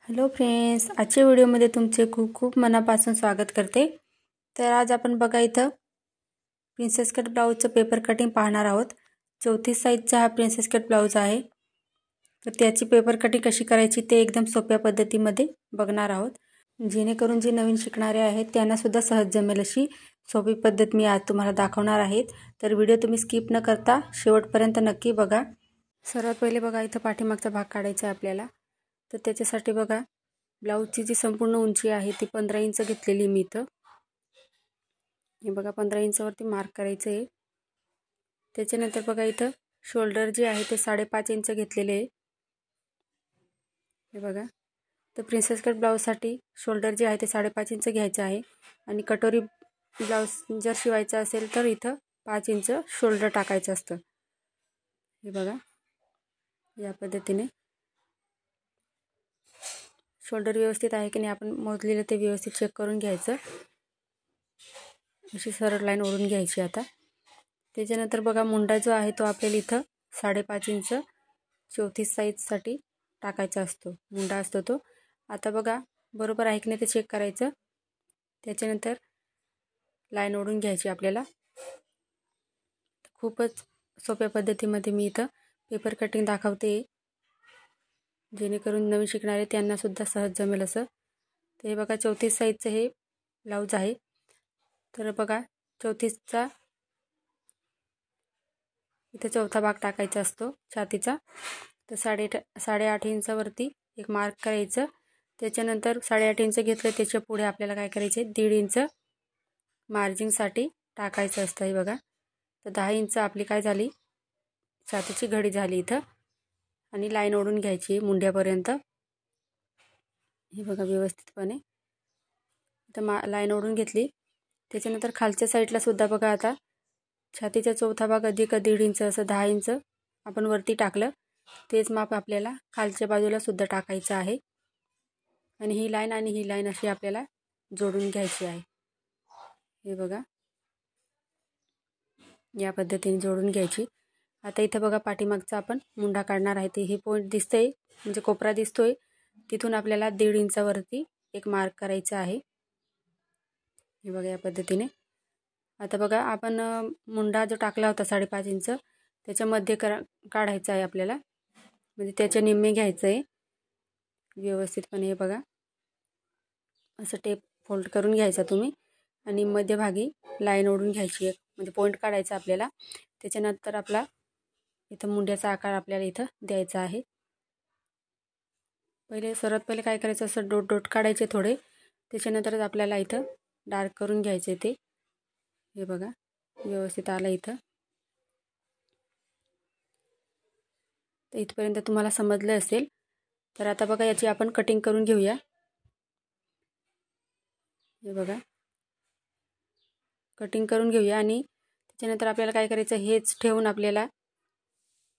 Hello friends, आजच्या व्हिडिओमध्ये तुमचे खूप खूप मनापासून स्वागत करते। तर आज आपण बघा इथं प्रिन्सेस कट ब्लाऊजचं पेपर कटिंग पाहणार आहोत। 34 साईजचा हा प्रिन्सेस कट ब्लाऊज आहे। तर त्याची पेपर कटिंग कशी करायची ते एकदम सोप्या पद्धतीमध्ये बघणार आहोत, जेणेकरून जे नवीन शिकणारे आहेत त्यांना सुद्धा सहज जमेल अशी सोपी पद्धत मी आज तुम्हाला दाखवणार आहे। तर व्हिडिओ तुम्ही स्किप न करता शेवटपर्यंत नक्की बघा। सर्वात पहिले बघा इथं पाठीमागचा भाग काढायचा आहे आपल्याला। तर त्याच्यासाठी बघा ब्लाऊजची जी संपूर्ण उंची आहे ती 15 इंच घेतलेली मी इथं। हे बघा 15 इंचावरती मार्क करायचं आहे। त्याच्यानंतर बघा इथं शोल्डर जे आहे ते 5.5 इंच घेतलेले आहे। हे बघा, तर प्रिन्सेस कट ब्लाऊजसाठी शोल्डर जे आहे ते 5.5 इंच घ्यायचं आहे आणि कटोरी ब्लाऊज जर शिवायचा असेल तर इथं 5 इंच शोल्डर टाकायचं असतं। हे बघा या पद्धतीने शोल्डर व्यवस्थित आहे की नाही आपण मोजलेलं ते व्यवस्थित चेक करून घ्यायचं। अशी सरळ लाईन ओढून घ्यायची। आता त्याच्यानंतर बघा मुंडा जो आहे तो आपल्याला इथं 5.5 इंच 34 साईजसाठी टाकायचा असतो, मुंडा असतो तो। आता बघा बरोबर आहे की नाही ते चेक करायचं। त्याच्यानंतर लाईन ओढून घ्यायची आपल्याला। खूपच सोप्या पद्धतीमध्ये मी इथं पेपर कटिंग दाखवते, जेणेकरून नवीन शिकणारे त्यांना सुद्धा सहज जमेल असं। तर हे बघा 34 साईजचं हे ब्लाऊज आहे। तर बघा 34चा इथे चौथा भाग टाकायचा असतो छातीचा। तर 8.5 इंचावरती एक मार्क करायचं। त्याच्यानंतर 8.5 इंच घेतलं, त्याच्या पुढे आपल्याला काय करायचे 1.5 इंच मार्जिनसाठी टाकायचं असतं। हे बघा, तर 10 इंच आपली काय झाली छातीची घडी झाली इथं। आणि लाईन ओढून घ्यायची मुंड्यापर्यंत। हे बघा व्यवस्थितपणे इथं लाईन ओढून घेतली। त्याच्यानंतर खालच्या साईडला सुद्धा बघा आता छातीचा चौथा भाग अधिक 1.5 इंच असं 10 इंच आपण वरती टाकलं, तेच माप आपल्याला खालच्या बाजूला सुद्धा टाकायचं आहे। आणि ही लाईन आणि ही लाईन अशी आपल्याला जोडून घ्यायची आहे। हे बघा या पद्धतीने जोडून घ्यायची। आता इथं बघा पाठीमागचा आपण मुंडा काढणार आहे। ते हे पॉईंट दिसतंय म्हणजे कोपरा दिसतोय, तिथून आपल्याला 1.5 इंचावरती एक मार्क करायचा आहे। हे बघा या पद्धतीने। आता बघा आपण मुंडा जो टाकला होता 5.5 इंच त्याच्यामध्ये काढायचा आहे आपल्याला, म्हणजे त्याचे निम्मे घ्यायचं आहे व्यवस्थितपणे। हे बघा असं टेप फोल्ड करून घ्यायचा तुम्ही आणि मध्यभागी लाईन ओढून घ्यायची एक, म्हणजे पॉईंट काढायचा आपल्याला। त्याच्यानंतर आपला इथं मुंड्याचा आकार आपल्याला इथं द्यायचा आहे। सर्वात पहिले काय करायचं असं डोट डोट काढायचे थोडे, त्याच्यानंतरच आपल्याला इथं डार्क करून घ्यायचे ते। हे बघा व्यवस्थित आलं इथं। तर इथपर्यंत तुम्हाला समजलं असेल। तर आता बघा याची आपण कटिंग करून घेऊया। हे बघा कटिंग करून घेऊया आणि त्याच्यानंतर आपल्याला काय करायचं हेच ठेवून आपल्याला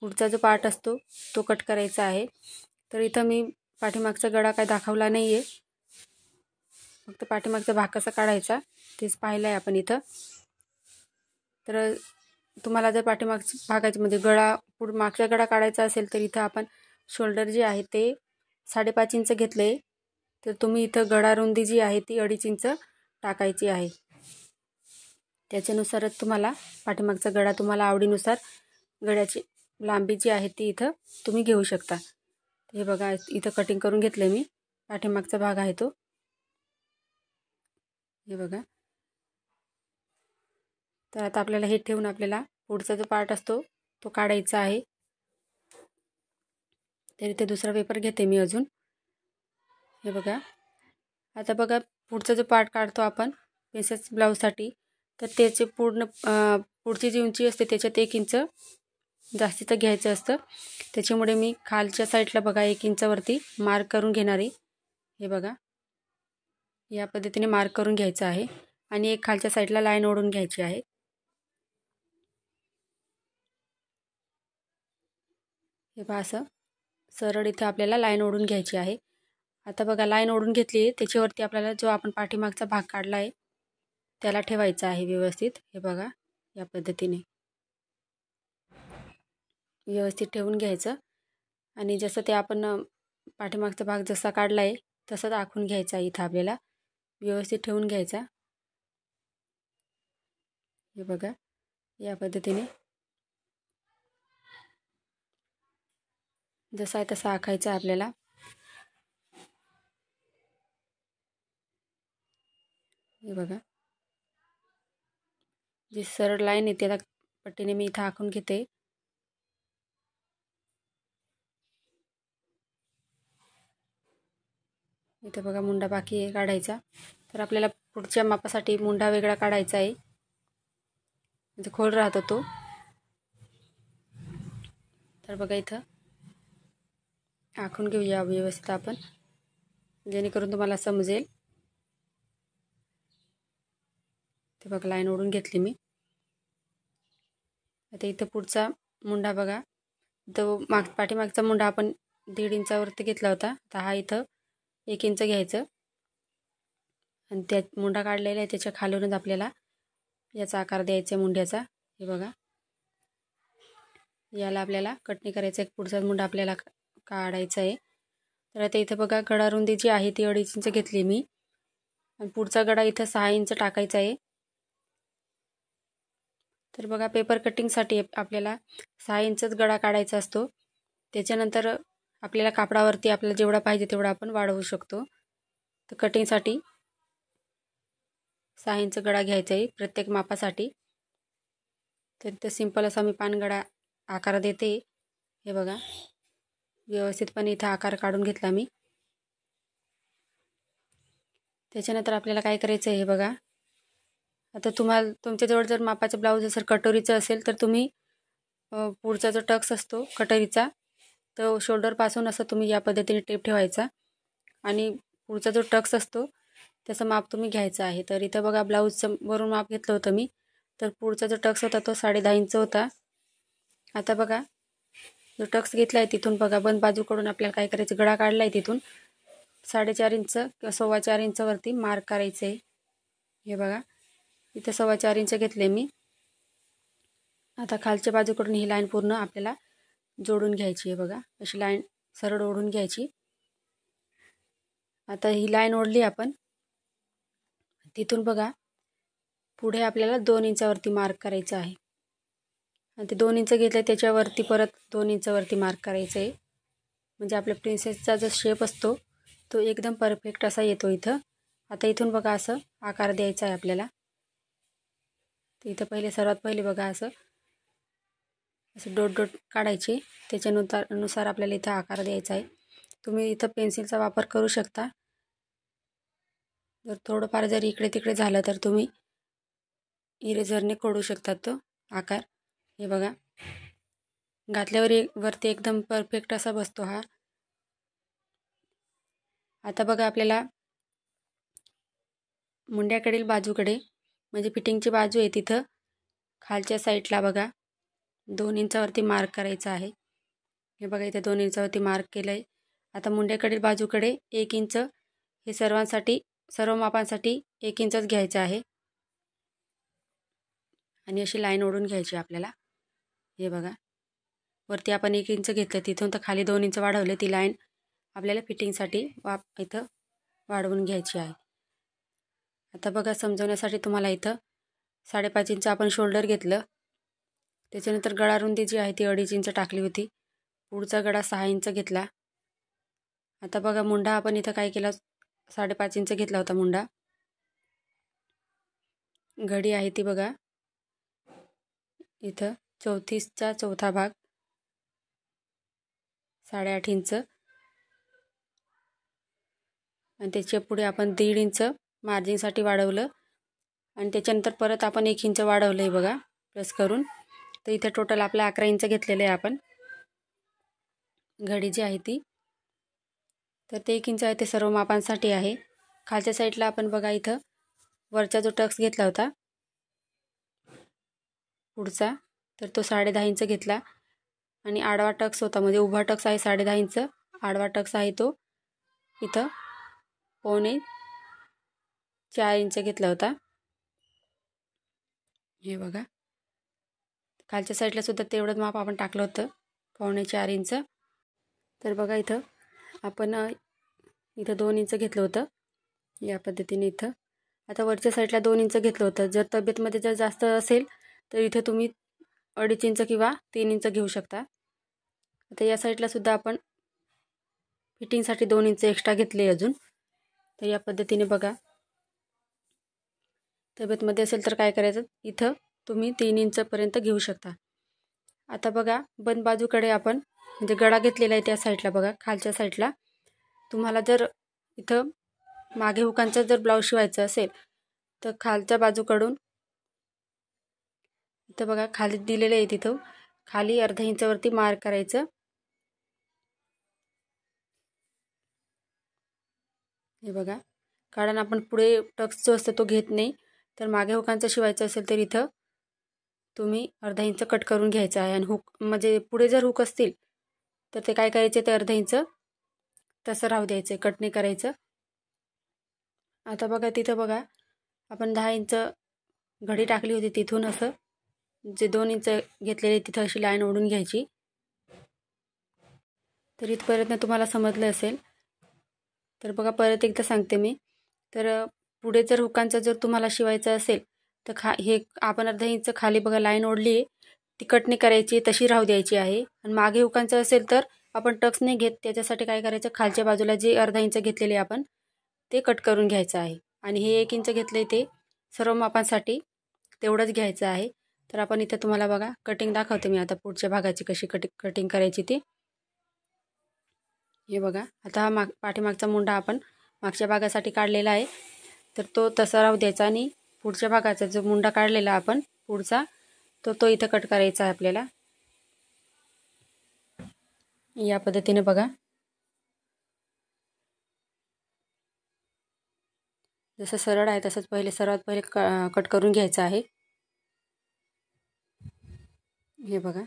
पुढचा जो पार्ट असतो तो कट करायचा आहे। तर इथं मी पाठीमागचा गळा काय दाखवला नाही आहे, फक्त पाठीमागचा भाग कसा काढायचा तेच पाहिलं आहे आपण इथं। तर तुम्हाला जर पाठीमागच्या भागाची म्हणजे गळा मागचा गळा काढायचा असेल तर इथं आपण शोल्डर जे आहे ते 5.5 इंच घेतले, तर तुम्ही इथं गळा रुंदी जी आहे ती 2.5 इंच टाकायची आहे। त्याच्यानुसारच तुम्हाला पाठीमागचा गळा तुम्हाला आवडीनुसार गळ्याची लांबी जी आहे ती इथं तुम्ही घेऊ शकता। हे बघा इथं कटिंग करून घेतले मी, पाठीमागचा भाग आहे तो। हे बघा, तर आता आपल्याला हे ठेवून आपल्याला पुढचा जो पार्ट असतो तो काढायचा आहे। तर इथे दुसरा पेपर घेते मी अजून। हे बघा आता बघा पुढचा जो पार्ट काढतो आपण प्रिन्सेस ब्लाऊजसाठी, तर त्याचे पुढची जी उंची असते त्याच्यात 1 इंच जास्तीचं घ्यायचं असतं। त्याच्यामुळे मी खालच्या साईडला बघा 1 इंचावरती मार्क करून घेणार आहे। हे बघा या पद्धतीने मार्क करून घ्यायचं आहे आणि एक खालच्या साईडला लाईन ओढून घ्यायची आहे। हे बघा असं सरळ इथं आपल्याला लाईन ओढून घ्यायची आहे। आता बघा लाईन ओढून घेतली आहे, त्याच्यावरती आपल्याला जो आपण पाठीमागचा भाग काढला आहे त्याला ठेवायचा आहे व्यवस्थित। हे बघा या पद्धतीने व्यवस्थित ठेवून घ्यायचं। आणि जसं ते आपण पाठीमागचा भाग जसा काढला आहे तसाच आखून घ्यायचा आहे. इथं आपल्याला व्यवस्थित ठेवून घ्यायचा. हे बघा या पद्धतीने जसा आहे तसा आखायचा आपल्याला. हे बघा जी सरळ लाईन आहे त्याला पट्टीने मी इथं आखून घेते. इथं बघा मुंडा बाकी आहे काढायचा. तर आपल्याला पुढच्या मापासाठी मुंडा वेगळा काढायचा आहे, म्हणजे खोल राहतो तो. तर बघा इथं आखून घेऊया व्यवस्थित आपण, जेणेकरून तुम्हाला समजेल. ते बघा लाईन ओढून घेतली मी. आता इथं पुढचा मुंडा बघा, तो पाठीमागचा मुंडा आपण 1.5 इंचावरती घेतला होता. तर हा इथं 1 इंच घ्यायचं आणि त्या मुंडा काढलेला आहे त्याच्या खालूनच आपल्याला याचा आकार द्यायचा आहे मुंड्याचा. हे बघा याला आपल्याला कटणी करायचं आहे. पुढचा मुंडा आपल्याला काढायचा आहे. तर आता इथं बघा गळा रुंदी जी आहे ती 2.5 इंच घेतली मी आणि पुढचा गळा इथं 6 इंच टाकायचा आहे. तर बघा पेपर कटिंगसाठी आपल्याला 6 इंचच गळा काढायचा असतो. त्याच्यानंतर आपल्याला कापडावरती आपल्याला जेवढा पाहिजे तेवढा आपण वाढवू शकतो. तर कटिंगसाठी 6 इंच गळा घ्यायचा आहे प्रत्येक मापासाठी. तर इथं सिंपल असा मी पानगळा आकार देते. हे बघा व्यवस्थितपणे इथं आकार काढून घेतला मी. त्याच्यानंतर आपल्याला काय करायचं आहे हे बघा. आता तुमच्याजवळ जर मापाचं ब्लाऊज जर कटोरीचं असेल तर तुम्ही पुढचा जो टक्स असतो कटोरीचा तो शोल्डरपासून असं तुम्ही या पद्धतीने टेप ठेवायचा आणि पुढचा जो टक्स असतो त्याचं माप तुम्ही घ्यायचं आहे. तर इथं बघा ब्लाऊजचं वरून माप घेतलं होतं मी. तर पुढचा जो टक्स होता तो 10.5 इंच होता. आता बघा जो टक्स घेतला आहे तिथून बघा बंद बाजूकडून आपल्याला काय करायचं, गळा काढला आहे तिथून 4.5 इंच किंवा 4.25 इंचावरती मार्क करायचं आहे. हे बघा इथं 4.25 इंच घेतले मी. आता खालच्या बाजूकडून ही लाईन पूर्ण आपल्याला जोडून घ्यायची आहे. बघा अशी लाईन सरळ ओढून घ्यायची. आता ही लाईन ओढली आपण, तिथून बघा पुढे आपल्याला 2 इंचावरती मार्क करायचं आहे आणि ते 2 इंच घेतले त्याच्यावरती परत 2 इंचावरती मार्क करायचं आहे. म्हणजे आपल्या प्रिन्सेसचा जो शेप असतो तो एकदम परफेक्ट असा येतो इथं. आता इथून बघा असं आकार द्यायचा आहे आपल्याला. तर इथं सर्वात पहिले बघा असं डोट डोट काढायचे. त्याच्यानुसार आपल्याला इथं आकार द्यायचा आहे. तुम्ही इथं पेन्सिलचा वापर करू शकता. जर थोडंफार जर इकडे तिकडे झालं तर तुम्ही इरेझरने खोडू शकतात तो आकार. हे बघा घातल्यावर वरती एकदम परफेक्ट असा बसतो हा. आता बघा आपल्याला मुंड्याकडील बाजूकडे म्हणजे फिटिंगची बाजू आहे तिथं खालच्या साईडला बघा 2 इंचावरती मार्क करायचा आहे. हे बघा इथे 2 इंचावरती मार्क केलं आहे. आता मुंड्याकडील बाजूकडे 1 इंच हे सर्व मापांसाठी 1 इंचच घ्यायचं आहे आणि अशी लाईन ओढून घ्यायची आपल्याला. हे बघा वरती आपण 1 इंच घेतलं तिथून तर खाली 2 इंच वाढवले. ती लाईन आपल्याला फिटिंगसाठी इथं वाढवून घ्यायची आहे. आता बघा समजवण्यासाठी तुम्हाला इथं 5.5 इंच आपण शोल्डर घेतलं. त्याच्यानंतर गळा रुंदी जी आहे ती 2.5 इंच टाकली होती. पुढचा गळा 6 इंच घेतला. आता बघा मुंडा आपण इथं काय केला 5.5 इंच घेतला होता मुंडा. घडी आहे ती बघा इथं 34चा चौथा भाग 8.5 इंच आणि त्याच्या पुढे आपण 1.5 इंच मार्जिनसाठी वाढवलं आणि त्याच्यानंतर परत आपण 1 इंच वाढवलं आहे बघा प्लस करून. तर इथं टोटल आपलं 11 इंच घेतलेलं आहे आपण घडी जी आहे ती. तर ते 1 इंच आहे ते सर्व मापांसाठी आहे. खालच्या साईडला आपण बघा इथं वरचा जो टक्स घेतला होता पुढचा तर तो 10.5 इंच घेतला आणि आडवा टक्स होता म्हणजे उभा टक्स आहे 10.5 इंच, आडवा टक्स आहे तो इथं 4.25 इंच घेतला होता. हे बघा खालच्या साईडला सुद्धा तेवढंच माप आपण टाकलं होतं 4.25 इंच. तर बघा इथं आपण इथं 2 इंच घेतलं होतं या पद्धतीने. इथं आता वरच्या साईडला 2 इंच घेतलं होतं. जर तब्येतमध्ये जर जास्त असेल तर इथे तुम्ही 2.5 इंच किंवा 3 इंच घेऊ शकता. आता या साईडला सुद्धा आपण फिटिंगसाठी 2 इंच एक्स्ट्रा घेतले अजून. तर या पद्धतीने बघा, तब्येतमध्ये असेल तर काय करायचं, इथं तुम्ही 3 इंचपर्यंत घेऊ शकता. आता बघा बंद बाजूकडे आपण म्हणजे गळा घेतलेला आहे त्या साईडला बघा, खालच्या साईडला तुम्हाला जर इथं मागे हुकांचा जर ब्लाऊज शिवायचा असेल तर खालच्या बाजूकडून इथं बघा खाली दिलेलं आहे, तिथं खाली अर्धा इंचावरती मार्क करायचं. हे बघा, कारण आपण पुढे टक्स जो असतो तो घेत नाही. तर मागे हुकांचा शिवायचं असेल तर इथं तुम्ही अर्धा इंच कट करून घ्यायचं आहे. आणि हुक म्हणजे पुढे जर हुक असतील तर ते काय करायचे, ते अर्धा इंच तसं राहू द्यायचं, कट नाही करायचं. आता बघा तिथं बघा आपण 10 इंच घडी टाकली होती, तिथून असं जे 2 इंच घेतलेले तिथं अशी लाईन ओढून घ्यायची. तर इथपर्यंत तुम्हाला समजलं असेल. तर बघा परत एकदा सांगते मी. तर पुढे जर हुकांचा जर तुम्हाला शिवायचा असेल तर हे आपण अर्धा इंच खाली बघा लाईन ओढली आहे, ती कट नाही करायची, तशी राहू द्यायची आहे. आणि मागे हुकांचं असेल तर आपण टक्स नाही घेत, त्याच्यासाठी काय करायचं, खालच्या बाजूला जे अर्धा इंच घेतलेले आपण ते कट करून घ्यायचं आहे. आणि हे 1 इंच घेतले ते सर्व मापांसाठी तेवढंच घ्यायचं आहे. तर आपण इथं तुम्हाला बघा कटिंग दाखवते मी आता पुढच्या भागाची कशी कटिंग करायची ती. हे बघा, आता हा पाठीमागचा मुंडा आपण मागच्या भागासाठी काढलेला आहे, तर तो तसा राहू द्यायचा. आणि पुढच्या भागाचा जो मुंडा काढलेला आपण पुढचा तो इथं कट करायचा आहे आपल्याला. या पद्धतीने बघा, जसं सरळ आहे तसंच सर्वात पहिले कट करून घ्यायचं आहे. हे बघा,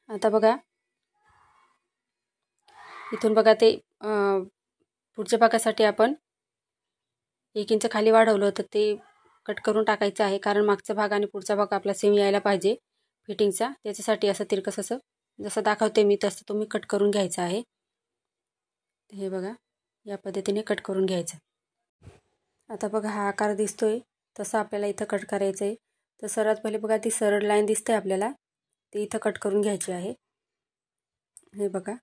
आता बघा इथून बघा ते पुढच्या भागासाठी आपण 1 इंच खाली वाढवलं होतं ते कट करून टाकायचं आहे, कारण मागचा भाग आणि पुढचा भाग आपला सेम यायला पाहिजे फिटिंगचा. त्याच्यासाठी असं तिरकस असं जसं दाखवते मी तसं तुम्ही कट करून घ्यायचं आहे. हे बघा, या पद्धतीने कट करून घ्यायचं. आता बघा हा आकार दिसतोय तसं आपल्याला इथं कट करायचं आहे. तर सर्वात पहिले बघा ती सरळ लाईन दिसते आपल्याला, ती इथं कट करून घ्यायची आहे. हे बघा,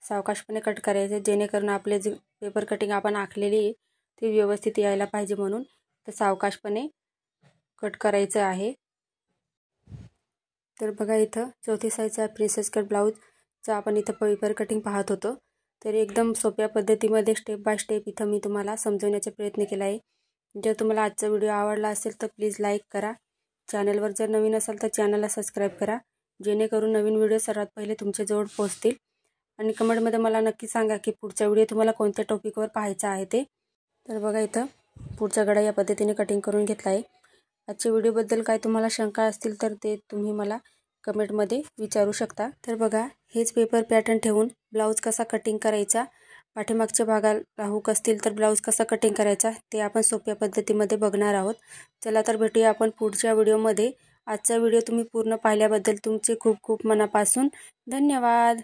सावकाशपणे कट करायचे, जेणेकरून आपले जे पेपर कटिंग आपण आखलेली आहे ती व्यवस्थित यायला पाहिजे, म्हणून तर सावकाशपणे कट करायचं आहे. तर बघा इथं 4थी साईजचा प्रिन्सेस कट ब्लाऊजचा आपण इथं पेपर कटिंग पाहत होतो. तर एकदम सोप्या पद्धतीमध्ये स्टेप बाय स्टेप इथं मी तुम्हाला समजवण्याचा प्रयत्न केला आहे. जर तुम्हाला आजचा व्हिडिओ आवडला असेल तर प्लीज लाईक करा. चॅनलवर जर नवीन असाल तर चॅनलला सबस्क्राईब करा, जेणेकरून नवीन व्हिडिओ सर्वात पहिले तुमच्याजवळ पोहोचतील. आणि कमेंटमध्ये मला नक्की सांगा की पुढचा व्हिडिओ तुम्हाला कोणत्या टॉपिकवर पाहायचा आहे ते. तर बघा इथं पुढचा गळा या पद्धतीने कटिंग करून घेतला आहे. आजच्या व्हिडिओबद्दल काय तुम्हाला शंका असतील तर ते तुम्ही मला कमेंटमध्ये विचारू शकता. तर बघा हेच पेपर पॅटर्न ठेवून ब्लाऊज कसा कटिंग करायचा, पाठीमागच्या भागाला हुक असतील तर ब्लाऊज कसा कटिंग करायचा ते आपण सोप्या पद्धतीमध्ये बघणार आहोत. चला तर भेटूया आपण पुढच्या व्हिडिओमध्ये. आजचा व्हिडिओ तुम्ही पूर्ण पाहिल्याबद्दल तुमचे खूप खूप मनापासून धन्यवाद.